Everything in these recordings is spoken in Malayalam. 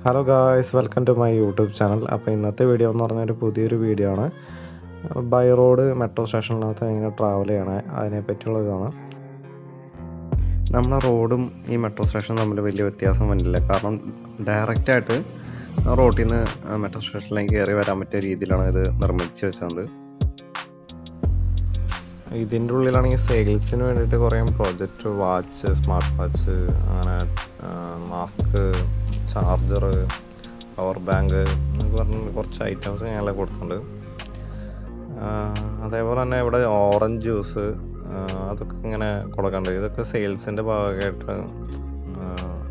Hello guys, welcome to my YouTube channel. അപ്പോൾ ഇന്നത്തെ വീഡിയോ എന്ന് പറഞ്ഞാൽ പുതിയൊരു വീഡിയോ ആണ്. ബൈ റോഡ് മെട്രോ സ്റ്റേഷനിനകത്ത് എങ്ങനെ ട്രാവൽ ചെയ്യണേ അതിനെ പറ്റിയുള്ളതാണ്. നമ്മുടെ റോഡും ഈ മെട്രോ സ്റ്റേഷനും തമ്മിൽ വലിയ വ്യത്യാസം വന്നില്ല. കാരണം ഡയറക്റ്റായിട്ട് റോഡിൽ നിന്ന് മെട്രോ സ്റ്റേഷനിലേക്ക് കയറി വരാൻ പറ്റിയ രീതിയിലാണ് ഇത് നിർമ്മിച്ച് വെച്ചത്. ഇതിൻ്റെ ഉള്ളിലാണെങ്കിൽ സെയിൽസിന് വേണ്ടിയിട്ട് കുറേ പ്രോജക്റ്റ്, വാച്ച്, സ്മാർട്ട് വാച്ച്, അങ്ങനെ മാസ്ക്, ചാർജർ, പവർ ബാങ്ക് എന്നൊക്കെ പറഞ്ഞ് കുറച്ച് ഐറ്റംസ് ഞങ്ങളെ കൊടുത്തിട്ടുണ്ട്. അതേപോലെ തന്നെ ഇവിടെ ഓറഞ്ച് ജ്യൂസ് അതൊക്കെ ഇങ്ങനെ കൊടുക്കുന്നുണ്ട്. ഇതൊക്കെ സെയിൽസിൻ്റെ ഭാഗമായിട്ട്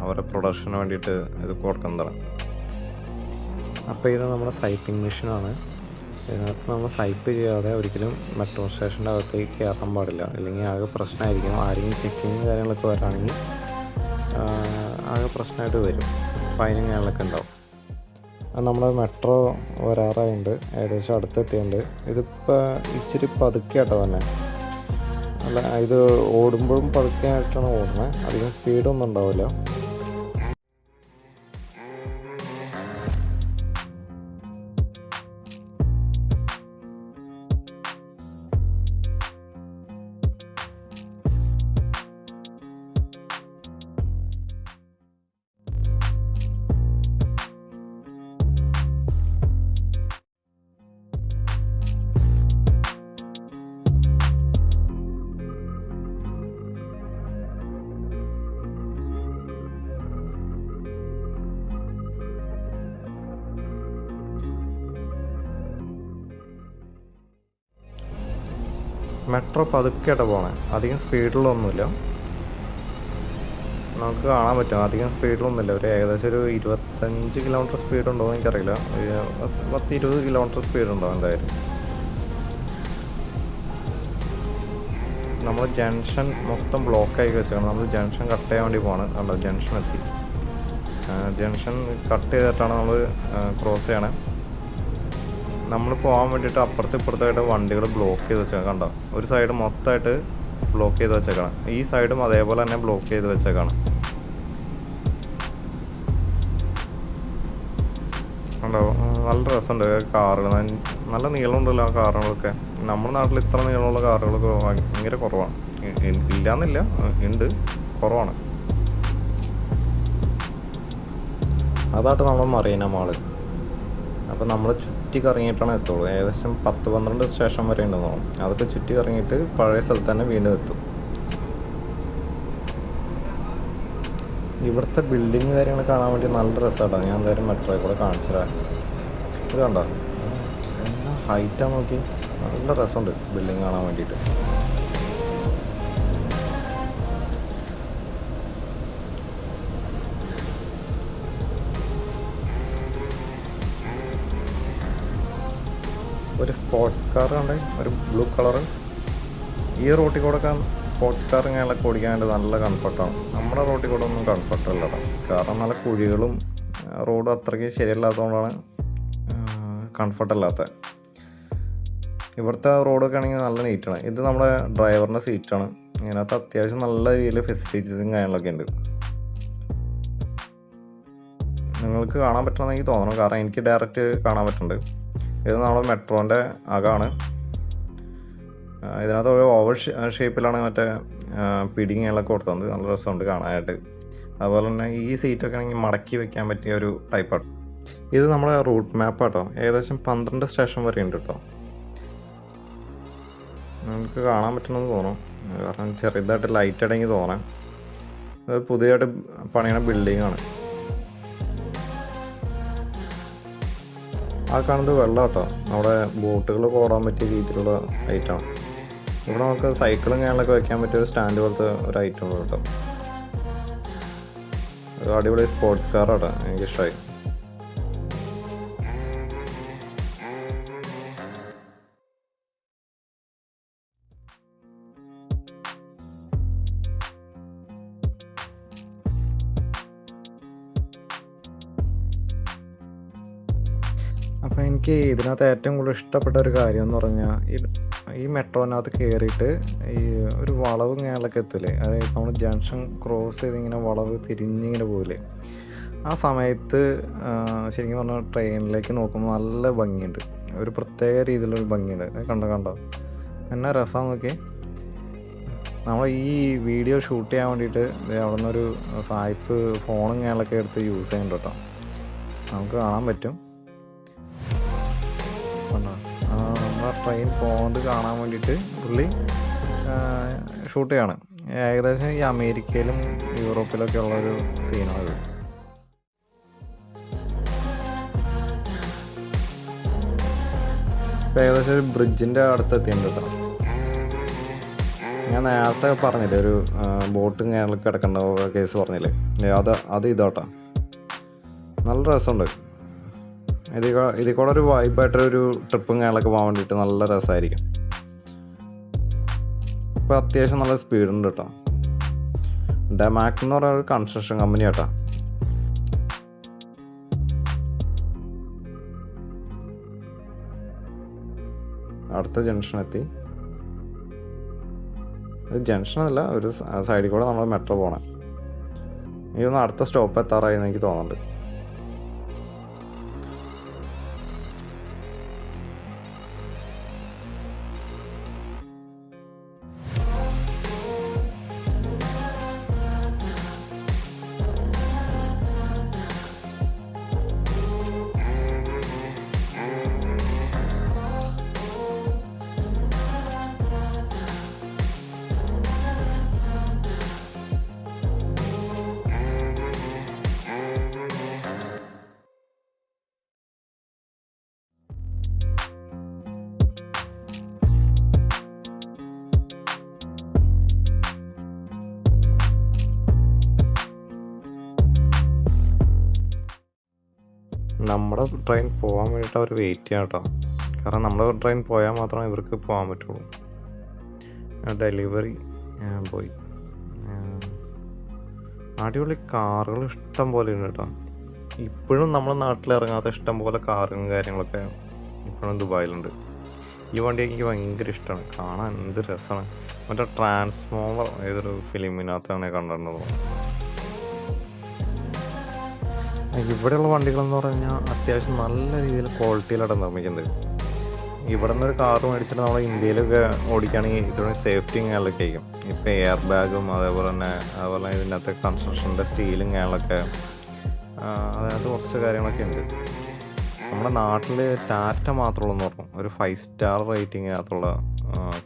അവരുടെ പ്രൊഡക്ഷന് വേണ്ടിയിട്ട് ഇത് കൊടുക്കുന്നതാണ്. അപ്പോൾ ഇത് നമ്മുടെ സൈപ്പിംഗ് മെഷീനാണ്. ഇതിനകത്ത് നമ്മൾ സൈപ്പ് ചെയ്യാതെ ഒരിക്കലും മെട്രോ സ്റ്റേഷൻ്റെ അകത്തേക്ക് കയറാൻ പാടില്ല, അല്ലെങ്കിൽ ആകെ പ്രശ്നമായിരിക്കും. ആരെങ്കിലും ചെക്കിങ് കാര്യങ്ങളൊക്കെ വരാണെങ്കിൽ ആകെ പ്രശ്നമായിട്ട് വരും, ഫൈനും കാര്യങ്ങളൊക്കെ ഉണ്ടാവും. നമ്മുടെ മെട്രോ വരാറായുണ്ട്, ഏകദേശം അടുത്തെത്തിയുണ്ട്. ഇതിപ്പോൾ ഇച്ചിരി പതുക്കെയാട്ടോ തന്നെ, അല്ല ഇത് ഓടുമ്പോഴും പതുക്കെയായിട്ടാണ് ഓടുന്നത്, അധികം സ്പീഡൊന്നും ഉണ്ടാവില്ല. മെട്രോ പതുക്കെയായിട്ട് പോകണേ, അധികം സ്പീഡിലൊന്നുമില്ല. നമുക്ക് കാണാൻ പറ്റും അധികം സ്പീഡിലൊന്നുമില്ല. ഏകദേശം ഒരു 25 കിലോമീറ്റർ സ്പീഡ് ഉണ്ടോ എന്ന് എനിക്കറിയില്ല. 10-20 കിലോമീറ്റർ സ്പീഡ് ഉണ്ടാവും എന്തായാലും. നമ്മൾ ജംഗ്ഷൻ മൊത്തം ബ്ലോക്കായി വെച്ചാണ്. നമ്മൾ ജംഗ്ഷൻ കട്ട് ചെയ്യാൻ വേണ്ടി പോവാണ്. കണ്ടോ, ജംഗ്ഷൻ എത്തി. ജംഗ്ഷൻ കട്ട് ചെയ്തിട്ടാണ് നമ്മൾ ക്രോസ് ചെയ്യണേ. നമ്മൾ പോകാൻ വേണ്ടിയിട്ട് അപ്പുറത്ത് ഇപ്പുറത്തായിട്ട് വണ്ടികൾ ബ്ലോക്ക് ചെയ്ത് വെച്ചേക്കാം. കണ്ടോ, ഒരു സൈഡ് മൊത്തമായിട്ട് ബ്ലോക്ക് ചെയ്ത് വെച്ചേക്കണം. ഈ സൈഡും അതേപോലെ തന്നെ ബ്ലോക്ക് ചെയ്ത് വെച്ചേക്കാണ്. കണ്ടോ, നല്ല രസമുണ്ട് കാറുകൾ. നല്ല നീളമുണ്ടല്ലോ ആ കാറുകളൊക്കെ. നമ്മുടെ നാട്ടിൽ ഇത്ര നീളമുള്ള കാറുകളൊക്കെ ഭയങ്കര കുറവാണ്. ഇല്ലയെന്നില്ല, ഉണ്ട്, കുറവാണ്. അതായിട്ട് നമ്മൾ മറീന മാള്. അപ്പോൾ നമ്മൾ ചുറ്റി കറങ്ങിയിട്ടാണ് എത്തുള്ളൂ. ഏകദേശം 10-12 സ്റ്റേഷൻ വരെ ഉണ്ടെന്ന് തോന്നും. അതൊക്കെ ചുറ്റി കറങ്ങിയിട്ട് പഴയ സ്ഥലത്ത് തന്നെ വീണ്ടും എത്തും. ഇവിടുത്തെ ബിൽഡിങ് കാര്യങ്ങൾ കാണാൻ വേണ്ടി നല്ല രസമാണ്. ഞാൻ എന്തായാലും മെട്രോയിൽ കൂടെ കാണിച്ചു തരാം. ഇത് കണ്ടോ, എന്നാ ഹൈറ്റാണ് നോക്കി. നല്ല രസമുണ്ട് ബിൽഡിങ് കാണാൻ വേണ്ടിയിട്ട്. ഒരു സ്പോർട്സ് കാർ കണ്ടേ, ഒരു ബ്ലൂ കളറ്. ഈ റോട്ടിൽ കൂടെ സ്പോർട്സ് കാർ ഇങ്ങനെയൊക്കെ ഓടിക്കാനായിട്ട് നല്ല കംഫർട്ടാണ്. നമ്മുടെ റോട്ടിൽ കൂടെ ഒന്നും കംഫർട്ടല്ല, കാരണം നല്ല കുഴികളും റോഡ് അത്രയ്ക്ക് ശരിയല്ലാത്തതുകൊണ്ടാണ് കംഫർട്ടല്ലാത്തത്. ഇവിടുത്തെ റോഡൊക്കെ ആണെങ്കിൽ നല്ല നീറ്റാണ്. ഇത് നമ്മുടെ ഡ്രൈവറിൻ്റെ സീറ്റാണ്. ഇതിനകത്ത് അത്യാവശ്യം നല്ല രീതിയിൽ ഫെസിലിറ്റീസും കാര്യങ്ങളൊക്കെ ഉണ്ട്. നിങ്ങൾക്ക് കാണാൻ പറ്റണമെന്ന് എനിക്ക് തോന്നണം, കാരണം എനിക്ക് ഡയറക്റ്റ് കാണാൻ പറ്റുന്നുണ്ട്. ഇത് നമ്മുടെ മെട്രോൻ്റെ അകമാണ്. ഇതിനകത്ത് ഒരു ഓവർ ഷേപ്പിലാണ് മറ്റേ പിടിങ്ങകളൊക്കെ കൊടുത്തത്. നല്ല രസമുണ്ട് കാണാനായിട്ട്. അതുപോലെ തന്നെ ഈ സീറ്റൊക്കെ ആണെങ്കിൽ മടക്കി വെക്കാൻ പറ്റിയ ഒരു ടൈപ്പാണ്. ഇത് നമ്മുടെ റൂട്ട് മാപ്പാട്ടോ. ഏകദേശം 12 സ്റ്റേഷൻ വരെ ഉണ്ട് കേട്ടോ. നിങ്ങൾക്ക് കാണാൻ പറ്റുമെന്ന് തോന്നും, കാരണം ചെറുതായിട്ട് ലൈറ്റ് അടങ്ങി തോന്നാം. ഇത് പുതിയതായിട്ട് പണിയണ ബിൽഡിങ്ങാണ്. ആ കാണുന്നത് വെള്ളം കേട്ടോ, നമ്മുടെ ബോട്ടുകൾ ഓടാൻ പറ്റിയ രീതിയിലുള്ള ഐറ്റമാണ്. ഇവിടെ നമുക്ക് സൈക്കിളും കാര്യങ്ങളൊക്കെ വെക്കാൻ പറ്റിയ ഒരു സ്റ്റാൻഡ് പോലത്തെ ഒരു ഐറ്റം ഉണ്ട് കേട്ടോ. ഒരു അടിപൊളി സ്പോർട്സ് കാർ കേട്ടോ, എനിക്കിഷ്ടമായി. അപ്പോൾ എനിക്ക് ഇതിനകത്ത് ഏറ്റവും കൂടുതൽ ഇഷ്ടപ്പെട്ട ഒരു കാര്യം എന്ന് പറഞ്ഞാൽ, ഈ മെട്രോനകത്ത് കയറിയിട്ട് ഈ ഒരു വളവ് ഇങ്ങനെയൊക്കെ എത്തില്ലേ, അതായത് നമ്മൾ ജംഗ്ഷൻ ക്രോസ് ചെയ്ത് ഇങ്ങനെ വളവ് തിരിഞ്ഞിങ്ങനെ പോകില്ലേ, ആ സമയത്ത് ശരിക്കും പറഞ്ഞാൽ ട്രെയിനിലേക്ക് നോക്കുമ്പോൾ നല്ല ഭംഗിയുണ്ട്, ഒരു പ്രത്യേക രീതിയിലൊരു ഭംഗിയുണ്ട്. കണ്ടോ എന്നാ രസം നോക്കി. നമ്മൾ ഈ വീഡിയോ ഷൂട്ട് ചെയ്യാൻ വേണ്ടിയിട്ട് അവിടെ നിന്നൊരു സായിപ്പ് ഫോണും ഞാനൊക്കെ എടുത്ത് യൂസ് ചെയ്യുന്നുണ്ട് കേട്ടോ. നമുക്ക് കാണാൻ പറ്റും. കണ്ടോ, നമ്മളെ ട്രെയിൻ പോകുന്നത് കാണാൻ വേണ്ടിയിട്ട് പുള്ളി ഷൂട്ട് ചെയ്യാണ്. ഏകദേശം ഈ അമേരിക്കയിലും യൂറോപ്പിലൊക്കെ ഉള്ളൊരു സീനാണിത്. ഇപ്പം ഏകദേശം ഒരു ബ്രിഡ്ജിൻ്റെ അടുത്തെത്തിയിട്ടുണ്ട് കേട്ടോ. ഞാൻ നേരത്തെ പറഞ്ഞില്ലേ ഒരു ബോട്ടും കേരള കിടക്കേണ്ട കേസ് പറഞ്ഞില്ലേ, അത് ഇതാട്ടോ. നല്ല രസമുണ്ട്. ഇതിൽ കൂടെ ഒരു വൈബായിട്ടൊരു ട്രിപ്പും കേരളമൊക്കെ പോകാൻ വേണ്ടിയിട്ട് നല്ല രസമായിരിക്കും. ഇപ്പം അത്യാവശ്യം നല്ല സ്പീഡുണ്ട് കേട്ടോ. ഡെമാക് എന്ന് പറയുന്ന ഒരു കൺസ്ട്രക്ഷൻ കമ്പനി കേട്ടോ. അടുത്ത ജംഗ്ഷനെത്തി. ഇത് ജംഗ്ഷനല്ല, ഒരു സൈഡിൽ കൂടെ നമ്മൾ മെട്രോ പോകണം. എനിക്കൊന്ന് അടുത്ത സ്റ്റോപ്പ് എത്താറായി എന്ന് എനിക്ക് തോന്നുന്നുണ്ട്. നമ്മുടെ ട്രെയിൻ പോകാൻ വേണ്ടിയിട്ട് അവർ വെയിറ്റ് ചെയ്യാം കേട്ടോ. കാരണം നമ്മുടെ ട്രെയിൻ പോയാൽ മാത്രമേ ഇവർക്ക് പോകാൻ പറ്റുള്ളൂ. ഡെലിവറി പോയി. അടിപൊളി കാറുകൾ ഇഷ്ടം പോലെ ഉണ്ട് കേട്ടോ. ഇപ്പോഴും നമ്മുടെ നാട്ടിൽ ഇറങ്ങാത്ത ഇഷ്ടം പോലെ കാറും കാര്യങ്ങളൊക്കെ ഇപ്പോഴും ദുബായിലുണ്ട്. ഈ വണ്ടി എനിക്ക് ഭയങ്കര ഇഷ്ടമാണ്, കാണാൻ എന്ത് രസമാണ്. മറ്റേ ട്രാൻസ്ഫോമർ ഏതൊരു ഫിലിമിനകത്താണ് കണ്ടിട്ടുള്ളത്. ഇവിടെയുള്ള വണ്ടികളെന്ന് പറഞ്ഞാൽ അത്യാവശ്യം നല്ല രീതിയിൽ ക്വാളിറ്റിയിലാണ് നിർമ്മിക്കുന്നത്. ഇവിടെ നിന്നൊരു കാറ് മേടിച്ചിട്ട് നമ്മൾ ഇന്ത്യയിലൊക്കെ ഓടിക്കുകയാണെങ്കിൽ ഇതുകൊണ്ട് സേഫ്റ്റിയും കാര്യങ്ങളൊക്കെ ആയിരിക്കും. ഇപ്പോൾ എയർ ബാഗും അതേപോലെ തന്നെ ഇതിനകത്ത് കൺസ്ട്രക്ഷൻ്റെ സ്റ്റീലും കാര്യങ്ങളൊക്കെ, അതായത് കുറച്ച് കാര്യങ്ങളൊക്കെ ഉണ്ട്. നമ്മുടെ നാട്ടിൽ ടാറ്റ മാത്രമുള്ളതെന്ന് പറഞ്ഞു ഒരു 5 സ്റ്റാർ റേറ്റിങ്ങിനകത്തുള്ള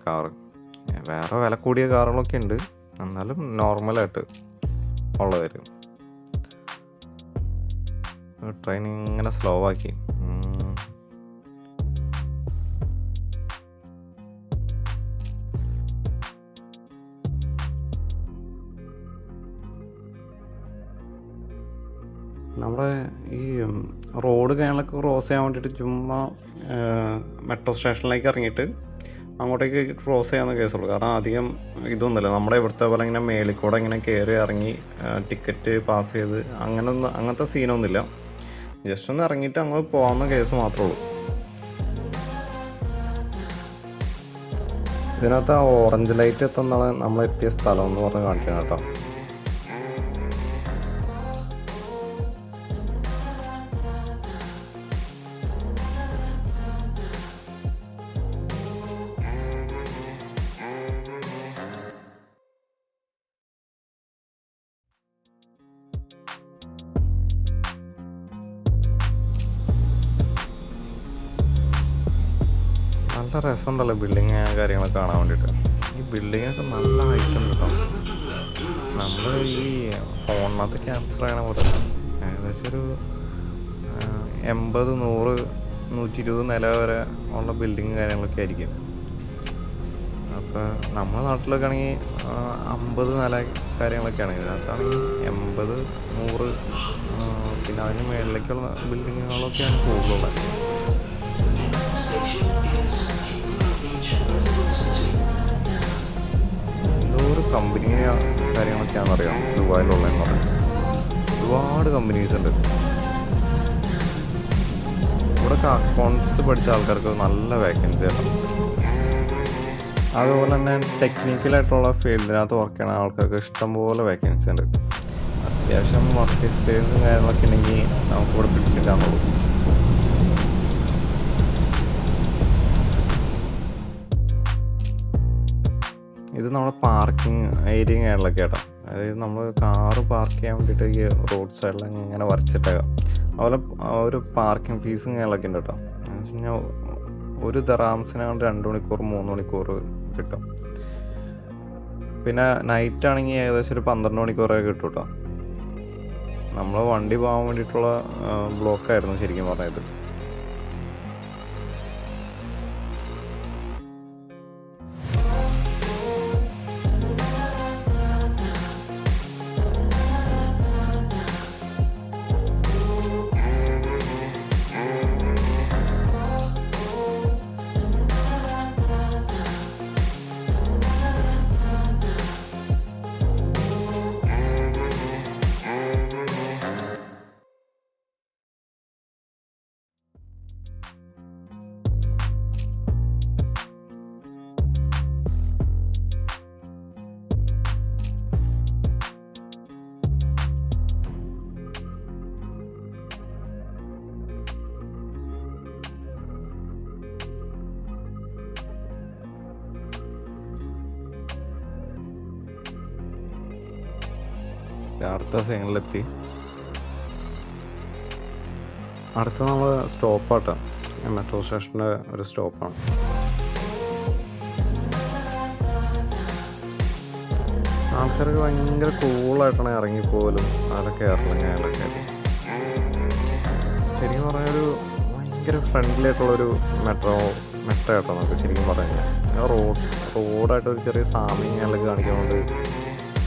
കാറ്. വേറെ വില കൂടിയ കാറുകളൊക്കെ ഉണ്ട്, എന്നാലും നോർമലായിട്ട് ഉള്ളതായിരിക്കും. ട്രെയിൻ ഇങ്ങനെ സ്ലോ ആക്കി. നമ്മുടെ ഈ റോഡ് കാര്യങ്ങളൊക്കെ ക്രോസ് ചെയ്യാൻ വേണ്ടിയിട്ട് ചുമ്മാ മെട്രോ സ്റ്റേഷനിലേക്ക് ഇറങ്ങിയിട്ട് അങ്ങോട്ടേക്ക് ക്രോസ് ചെയ്യാവുന്ന കേസുള്ളൂ. കാരണം അധികം ഇതൊന്നുമില്ല. നമ്മുടെ ഇവിടുത്തെ പോലെ ഇങ്ങനെ മേളിൽ കൂടെ ഇങ്ങനെ കയറി ഇറങ്ങി ടിക്കറ്റ് പാസ് ചെയ്ത് അങ്ങനത്തെ സീനൊന്നുമില്ല. ജസ്റ്റ് ഒന്ന് ഇറങ്ങിയിട്ട് അങ്ങോട്ട് പോകാവുന്ന കേസ് മാത്രമേ ഉള്ളൂ. ഇതിനകത്ത് ആ ഓറഞ്ച് ലൈറ്റ് എത്തുന്നതാണ് നമ്മൾ എത്തിയ സ്ഥലം എന്ന് പറഞ്ഞ് കാണിക്കുന്നത് കേട്ടോ. നല്ല രസമുണ്ടല്ലോ ബിൽഡിങ് കാര്യങ്ങളൊക്കെ കാണാൻ വേണ്ടിയിട്ട്. ഈ ബിൽഡിങ്ങൊക്കെ നല്ല ഹൈറ്റ് ഉണ്ട് കേട്ടോ. നമ്മൾ ഈ ഫോണിനകത്ത് ക്യാപ്ചർ ചെയ്യണ പോലെ ഏകദേശം ഒരു 80, 100, 120 നില വരെ ഉള്ള ബിൽഡിങ് കാര്യങ്ങളൊക്കെ ആയിരിക്കും. അപ്പോൾ നമ്മുടെ നാട്ടിലൊക്കെ ആണെങ്കിൽ 50 നില കാര്യങ്ങളൊക്കെയാണ്. ഇതിനകത്താണെങ്കിൽ 80, 100, പിന്നെ അതിന് മുകളിലേക്കുള്ള ബിൽഡിങ്ങുകളൊക്കെയാണ് കൂടുതലുള്ളത്. എന്തോരം കമ്പനി കാര്യങ്ങളൊക്കെയാണെന്നറിയാം ദുബായിലുള്ളതെന്ന് പറയാം. ഒരുപാട് കമ്പനീസ് ഉണ്ട്. ഇവിടെയൊക്കെ അക്കൗണ്ട്സ് പഠിച്ച ആൾക്കാർക്ക് നല്ല വേക്കൻസി ആണ്. അതുപോലെ തന്നെ ടെക്നിക്കലായിട്ടുള്ള ഫീൽഡിനകത്ത് വർക്ക് ചെയ്യുന്ന ആൾക്കാർക്ക് ഇഷ്ടംപോലെ വേക്കൻസി ഉണ്ട്. അത്യാവശ്യം വർക്ക് എക്സ്പീരിയൻസും കാര്യങ്ങളൊക്കെ ഉണ്ടെങ്കിൽ നമുക്കിവിടെ പിടിച്ചെടുക്കാന്നുള്ളൂ. ഇത് നമ്മുടെ പാർക്കിംഗ് ഏരിയയും കാര്യങ്ങളൊക്കെ കേട്ടോ. അതായത് നമ്മൾ കാറ് പാർക്ക് ചെയ്യാൻ വേണ്ടിയിട്ട് ഈ റോഡ് സൈഡിൽ ഇങ്ങനെ വരച്ചിട്ടേക്കാം. അതുപോലെ ഒരു പാർക്കിംഗ് ഫീസും കാര്യങ്ങളൊക്കെ ഉണ്ട് കേട്ടോ. എന്ന് വെച്ച് കഴിഞ്ഞാൽ ഒരു ദറാംസിന് 2 മണിക്കൂർ 3 മണിക്കൂർ കിട്ടും. പിന്നെ നൈറ്റ് ആണെങ്കിൽ ഏകദേശം ഒരു 12 മണിക്കൂറൊക്കെ കിട്ടും കേട്ടോ. നമ്മൾ വണ്ടി പോകാൻ വേണ്ടിയിട്ടുള്ള ബ്ലോക്കായിരുന്നു ശരിക്കും പറഞ്ഞത്. അടുത്ത സൈനിലെത്തി. അടുത്ത നമ്മൾ സ്റ്റോപ്പാട്ടോ, മെട്രോ സ്റ്റേഷൻ്റെ ഒരു സ്റ്റോപ്പാണ്. ആൾക്കാർക്ക് ഭയങ്കര കൂളായിട്ടാണ് ഇറങ്ങിപ്പോലും അതൊക്കെ ഇറങ്ങാനൊക്കെ. ശരിക്കും പറഞ്ഞൊരു ഭയങ്കര ഫ്രണ്ട്ലി ആയിട്ടുള്ളൊരു മെട്രോ ആട്ടോ നമുക്ക് ശരിക്കും പറഞ്ഞാൽ. റോഡായിട്ടൊരു ചെറിയ സാമ്യങ്ങളൊക്കെ കാണിക്കുന്നത്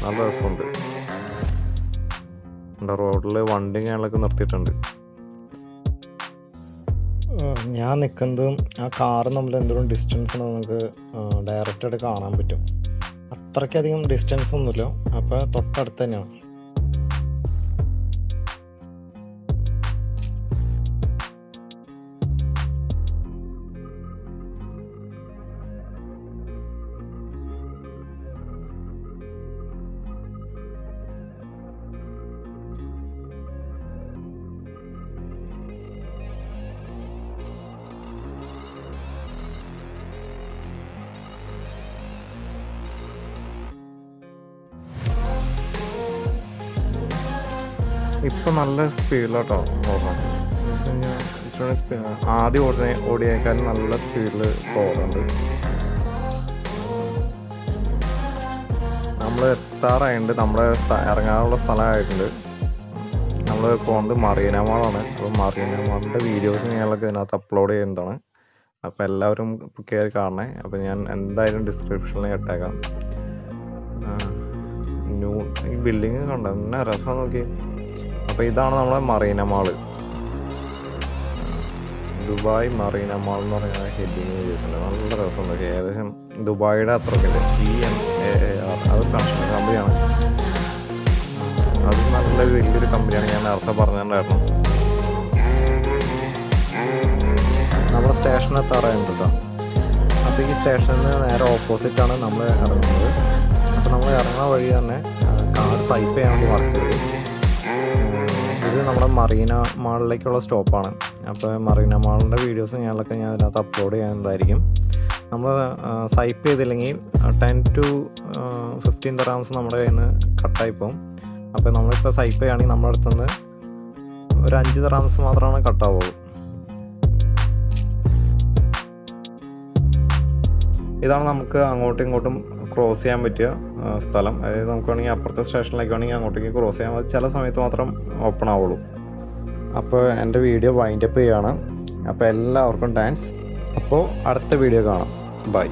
നല്ല രസമുണ്ട്. റോഡിൽ വണ്ടി ഞങ്ങളൊക്കെ നിർത്തിയിട്ടുണ്ട്. ഞാൻ നിൽക്കുന്നതും ആ കാറും തമ്മിൽ എന്തോരം ഡിസ്റ്റൻസ് നമുക്ക് ഡയറക്റ്റായിട്ട് കാണാൻ പറ്റും. അത്രയ്ക്കധികം ഡിസ്റ്റൻസ് ഒന്നുമില്ല, അപ്പോൾ തൊട്ടടുത്ത് തന്നെയാണ്. ഇപ്പം നല്ല സ്പീഡിലോട്ടോ ഓടാൻ. എന്ന് വെച്ച് കഴിഞ്ഞാൽ ആദ്യം ഓടിയേക്കാളും നല്ല സ്പീഡിൽ പോകുന്നുണ്ട്. നമ്മൾ എത്താറായിട്ടുണ്ട്, നമ്മുടെ ഇറങ്ങാനുള്ള സ്ഥലമായിട്ടുണ്ട്. നമ്മൾ പോകുന്നത് മറീന മാളാണ്. അപ്പോൾ മറീന മാളിൻ്റെ വീഡിയോസ് ഞങ്ങളൊക്കെ ഇതിനകത്ത് അപ്ലോഡ് ചെയ്യുന്നതാണ്. അപ്പോൾ എല്ലാവരും കയറി കാണണേ. അപ്പോൾ ഞാൻ എന്തായാലും ഡിസ്ക്രിപ്ഷനിൽ ഇട്ടേക്കാം. ഈ ബിൽഡിങ് കണ്ടോ, എന്നാ രസം നോക്കി. അപ്പോൾ ഇതാണ് നമ്മുടെ Marina mall, Dubai Marina mall എന്ന് പറയുന്ന ഹെഡിങ് ചെയ്തിട്ടുണ്ട്. നല്ല രസമുണ്ട്. ഏകദേശം ദുബായിയുടെ അത്രയ്ക്ക് EMAR അതൊരു കൺസ്ട്രക്ഷൻ കമ്പനിയാണ്. അത് നല്ല വലിയൊരു കമ്പനിയാണ്. ഞാൻ നേരത്തെ പറഞ്ഞിട്ടുണ്ടായിരുന്നു. നമ്മുടെ സ്റ്റേഷനിൽ എത്താറായുണ്ട് കേട്ടോ. അപ്പോൾ ഈ സ്റ്റേഷനിൽ നിന്ന് നേരെ ഓപ്പോസിറ്റാണ് നമ്മൾ ഇറങ്ങുന്നത്. അപ്പോൾ നമ്മൾ ഇറങ്ങുന്ന വഴി തന്നെ കാർ സ്വൈപ്പ് ചെയ്യാൻ വേണ്ടി വർക്ക് ചെയ്ത്. ഇത് നമ്മുടെ മറീന മാളിലേക്കുള്ള സ്റ്റോപ്പാണ്. അപ്പോൾ മറീന മാളിൻ്റെ വീഡിയോസ് ഞങ്ങളൊക്കെ ഞാൻ അതിനകത്ത് അപ്ലോഡ് ചെയ്യുന്നതായിരിക്കും. നമ്മൾ സ്വൈപ്പ് ചെയ്തില്ലെങ്കിൽ 10 to 15 ദിർഹംസ് നമ്മുടെ കയ്യിൽ നിന്ന് കട്ടായിപ്പോവും. അപ്പോൾ നമ്മളിപ്പോൾ സ്വൈപ്പ് ചെയ്യുകയാണെങ്കിൽ നമ്മുടെ അടുത്തുനിന്ന് ഒരു 5 ദിർഹംസ് മാത്രമാണ് കട്ടാവുള്ളൂ. ഇതാണ് നമുക്ക് അങ്ങോട്ടും ഇങ്ങോട്ടും ക്രോസ് ചെയ്യാൻ പറ്റിയ സ്ഥലം. അതായത് നമുക്ക് വേണമെങ്കിൽ അപ്പുറത്തെ സ്റ്റേഷനിലേക്ക് വേണമെങ്കിൽ അങ്ങോട്ടേക്ക് ക്രോസ് ചെയ്യാം. അത് ചില സമയത്ത് മാത്രം ഓപ്പൺ ആവുള്ളൂ. അപ്പോൾ എൻ്റെ വീഡിയോ വൈൻഡപ്പ് ചെയ്യുകയാണ്. അപ്പോൾ എല്ലാവർക്കും താങ്ക്സ്. അപ്പോൾ അടുത്ത വീഡിയോ കാണാം. ബൈ.